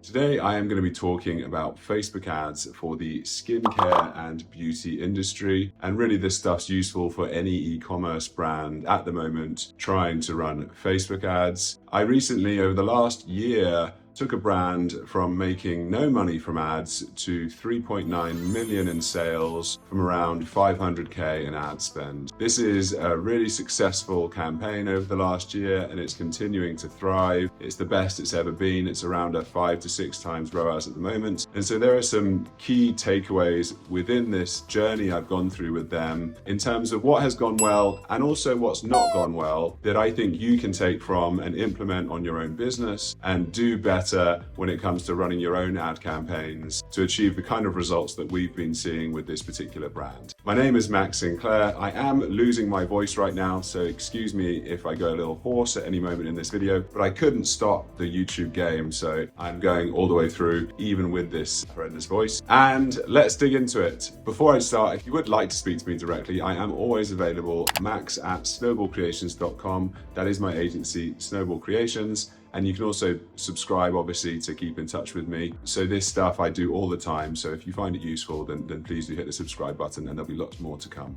Today, I am going to be talking about Facebook ads for the skincare and beauty industry. And really, this stuff's useful for any e-commerce brand at the moment trying to run Facebook ads. I recently, over the last year, took a brand from making no money from ads to 3.9 million in sales from around 500K in ad spend. This is a really successful campaign over the last year and it's continuing to thrive. It's the best it's ever been. It's around a 5 to 6 times ROAS at the moment. And so there are some key takeaways within this journey I've gone through with them in terms of what has gone well and also what's not gone well that I think you can take from and implement on your own business and do better when it comes to running your own ad campaigns to achieve the kind of results that we've been seeing with this particular brand. My name is Max Sinclair. I am losing my voice right now, so excuse me if I go a little hoarse at any moment in this video, but I couldn't stop the YouTube game, so I'm going all the way through even with this horrendous voice. And let's dig into it. Before I start, if you would like to speak to me directly, I am always available, max@snowballcreations.com. That is my agency, Snowball Creations. And you can also subscribe, obviously, to keep in touch with me. So this stuff I do all the time. So if you find it useful, then please do hit the subscribe button and there'll be lots more to come.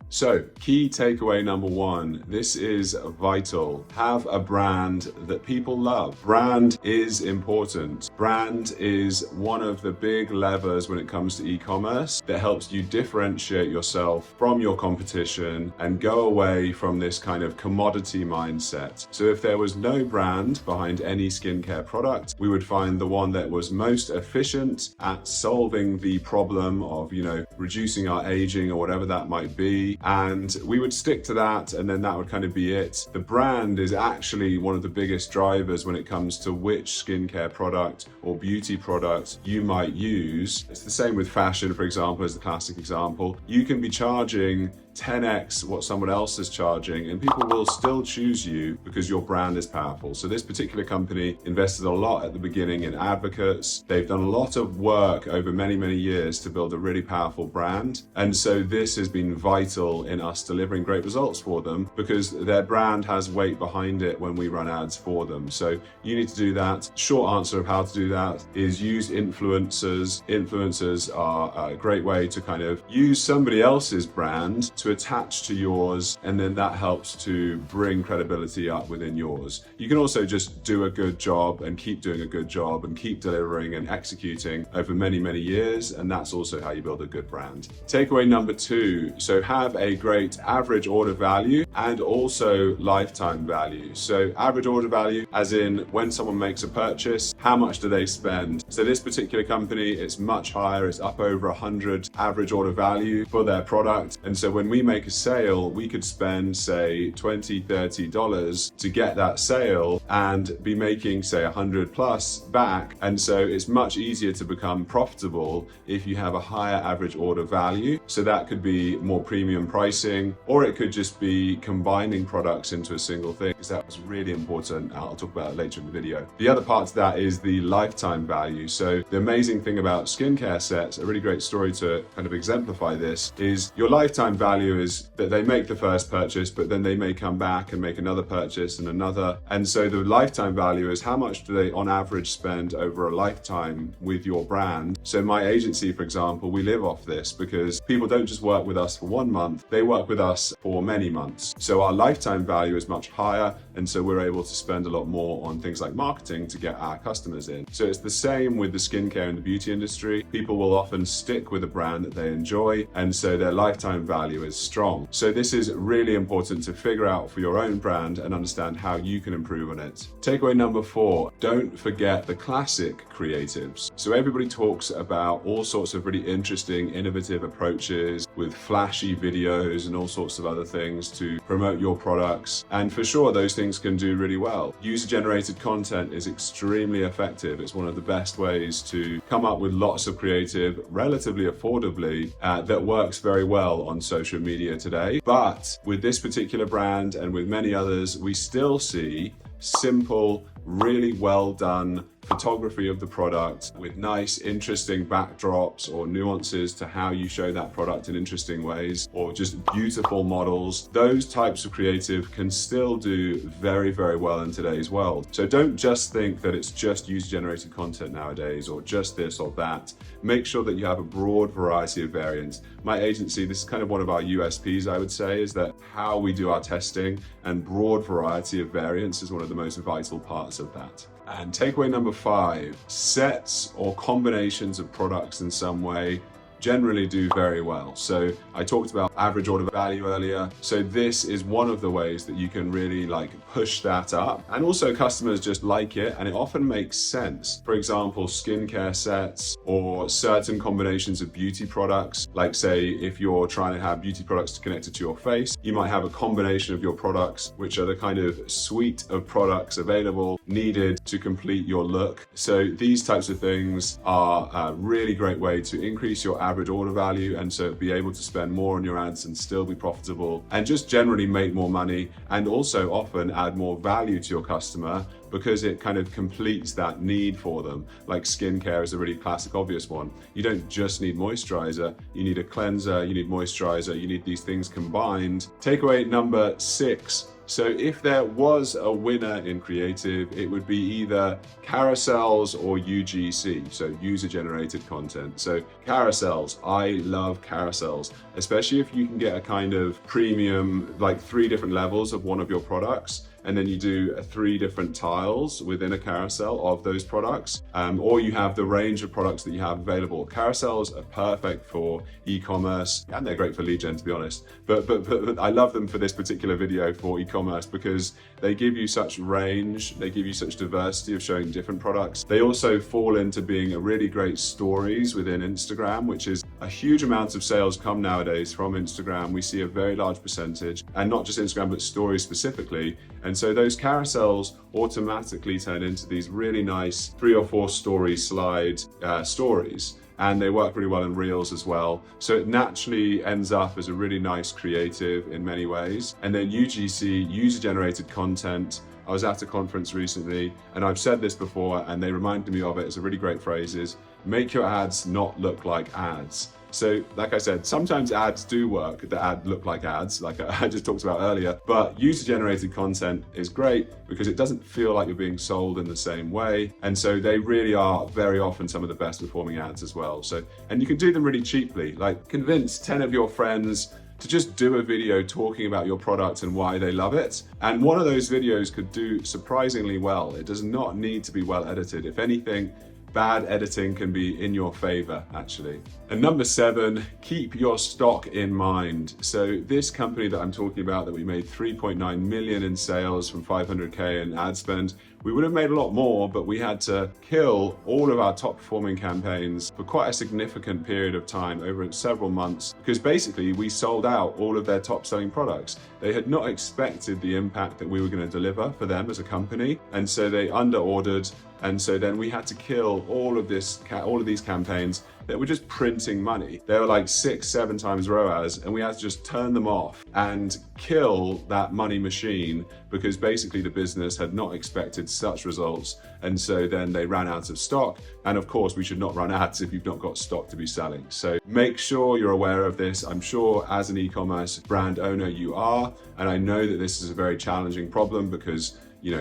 So, key takeaway number one, this is vital. Have a brand that people love. Brand is important. Brand is one of the big levers when it comes to e-commerce that helps you differentiate yourself from your competition and go away from this kind of commodity mindset. So if there was no brand behind any skincare product, we would find the one that was most efficient at solving the problem of, reducing our aging or whatever that might be. And we would stick to that, and then that would kind of be it. The brand is actually one of the biggest drivers when it comes to which skincare product or beauty product you might use. It's the same with fashion, for example, as the classic example. You can be charging 10x what someone else is charging and people will still choose you because your brand is powerful. So this particular company invested a lot at the beginning in advocates. They've done a lot of work over many, many years to build a really powerful brand. And so this has been vital in us delivering great results for them because their brand has weight behind it when we run ads for them. So you need to do that. Short answer of how to do that is use influencers. Influencers are a great way to kind of use somebody else's brand to attach to yours, and then that helps to bring credibility up within yours. You can also just do a good job and keep doing a good job and keep delivering and executing over many, many years, and that's also how you build a good brand. Takeaway number two, so have a great average order value and also lifetime value. So average order value as in when someone makes a purchase, how much do they spend? So this particular company, it's much higher, it's up over 100 average order value for their product. And so when we make a sale, we could spend say $20, $30 to get that sale and be making say 100 plus back. And so it's much easier to become profitable if you have a higher average order value. So that could be more premium pricing, or it could just be combining products into a single thing, because that was really important. I'll talk about it later in the video. The other part to that is the lifetime value. So the amazing thing about skincare sets, a really great story to kind of exemplify this, is your lifetime value is that they make the first purchase, but then they may come back and make another purchase and another. And so the lifetime value is how much do they on average spend over a lifetime with your brand. So my agency, for example, we live off this because people don't just work with us for 1 month, they work with us for many months. So our lifetime value is much higher, and so we're able to spend a lot more on things like marketing to get our customers in. So it's the same with the skincare and the beauty industry. People will often stick with a brand that they enjoy, and so their lifetime value is strong. So this is really important to figure out for your own brand and understand how you can improve on it. Takeaway number 4, don't forget the classic creatives. So everybody talks about all sorts of really interesting, innovative approaches with flashy videos and all sorts of other things to promote your products. And for sure, those things can do really well. User-generated content is extremely effective. It's one of the best ways to come up with lots of creative, relatively affordably, that works very well on social media today. But with this particular brand and with many others, we still see simple, really well done photography of the product with nice, interesting backdrops or nuances to how you show that product in interesting ways, or just beautiful models. Those types of creative can still do very, very well in today's world. So don't just think that it's just user-generated content nowadays, or just this or that. Make sure that you have a broad variety of variants. My agency, this is kind of one of our USPs, I would say, is that how we do our testing, and broad variety of variants is one of the most vital parts of that. And takeaway number 5, sets or combinations of products in some way generally do very well. So I talked about average order value earlier. So this is one of the ways that you can really push that up. And also customers just like it, and it often makes sense. For example, skincare sets or certain combinations of beauty products. Like say, if you're trying to have beauty products connected to your face, you might have a combination of your products, which are the kind of suite of products available, needed to complete your look. So these types of things are a really great way to increase your average order value, and so be able to spend more on your ads and still be profitable, and just generally make more money, and also often add more value to your customer because it kind of completes that need for them. Like skincare is a really classic, obvious one. You don't just need moisturizer, you need a cleanser, you need moisturizer, you need these things combined. Takeaway number 6. So if there was a winner in creative, it would be either carousels or UGC, so user-generated content. So carousels, I love carousels, especially if you can get a kind of premium, like 3 different levels of one of your products, and then you do 3 different tiles within a carousel of those products, or you have the range of products that you have available. Carousels are perfect for e-commerce, and they're great for lead gen, to be honest. But I love them for this particular video for e-commerce because they give you such range, they give you such diversity of showing different products. They also fall into being a really great stories within Instagram, which is a huge amount of sales come nowadays from Instagram. We see a very large percentage, and not just Instagram, but stories specifically. And so those carousels automatically turn into these really nice 3 or 4 story slide stories. And they work really well in Reels as well. So it naturally ends up as a really nice creative in many ways. And then UGC, user-generated content. I was at a conference recently, and I've said this before, and they reminded me of it. It's a really great phrase, is make your ads not look like ads. So like I said, sometimes ads do work, the ad look like ads, like I just talked about earlier, but user-generated content is great because it doesn't feel like you're being sold in the same way. And so they really are very often some of the best performing ads as well. So, and you can do them really cheaply, like convince 10 of your friends to just do a video talking about your product and why they love it. And one of those videos could do surprisingly well. It does not need to be well edited. If anything, bad editing can be in your favor, actually. And number 7, keep your stock in mind. So this company that I'm talking about, that we made 3.9 million in sales from 500K in ad spend, we would have made a lot more, but we had to kill all of our top performing campaigns for quite a significant period of time, over several months, because basically we sold out all of their top selling products. They had not expected the impact that we were going to deliver for them as a company, and so they under ordered. And so then we had to kill all of these campaigns that were just printing money. They were like 6-7 times ROAS, and we had to just turn them off and kill that money machine because basically the business had not expected such results. And so then they ran out of stock. And of course, we should not run ads if you've not got stock to be selling. So make sure you're aware of this. I'm sure as an e-commerce brand owner you are, and I know that this is a very challenging problem because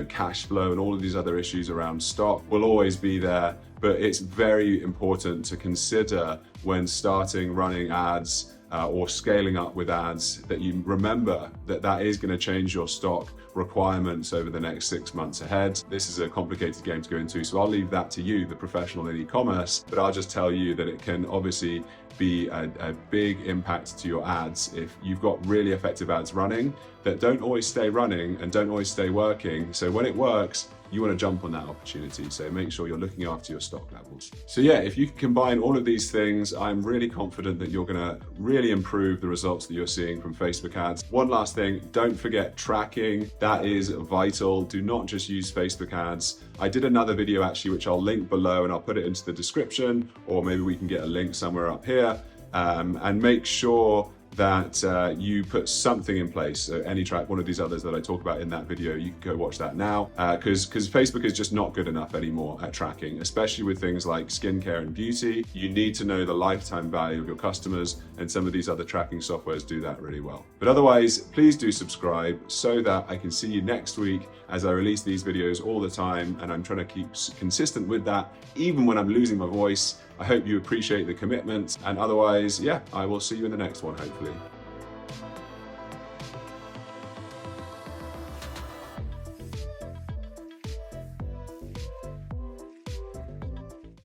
cash flow and all of these other issues around stock will always be there, but it's very important to consider when starting running ads or scaling up with ads that you remember that that is going to change your stock requirements over the next 6 months ahead. This is a complicated game to go into, so I'll leave that to you, the professional in e-commerce, but I'll just tell you that it can obviously be a big impact to your ads if you've got really effective ads running that don't always stay running and don't always stay working. So when it works, you want to jump on that opportunity. So make sure you're looking after your stock levels. So yeah, if you can combine all of these things, I'm really confident that you're going to really improve the results that you're seeing from Facebook ads. One last thing, don't forget tracking. That is vital. Do not just use Facebook ads. I did another video actually, which I'll link below and I'll put it into the description, or maybe we can get a link somewhere up here, and make sure that you put something in place. So AnyTrack, one of these others that I talk about in that video, you can go watch that now, because Facebook is just not good enough anymore at tracking, especially with things like skincare and beauty. You need to know the lifetime value of your customers, and some of these other tracking softwares do that really well. But otherwise, please do subscribe so that I can see you next week as I release these videos all the time, and I'm trying to keep consistent with that even when I'm losing my voice. I hope you appreciate the commitment, and otherwise, yeah, I will see you in the next one, hopefully.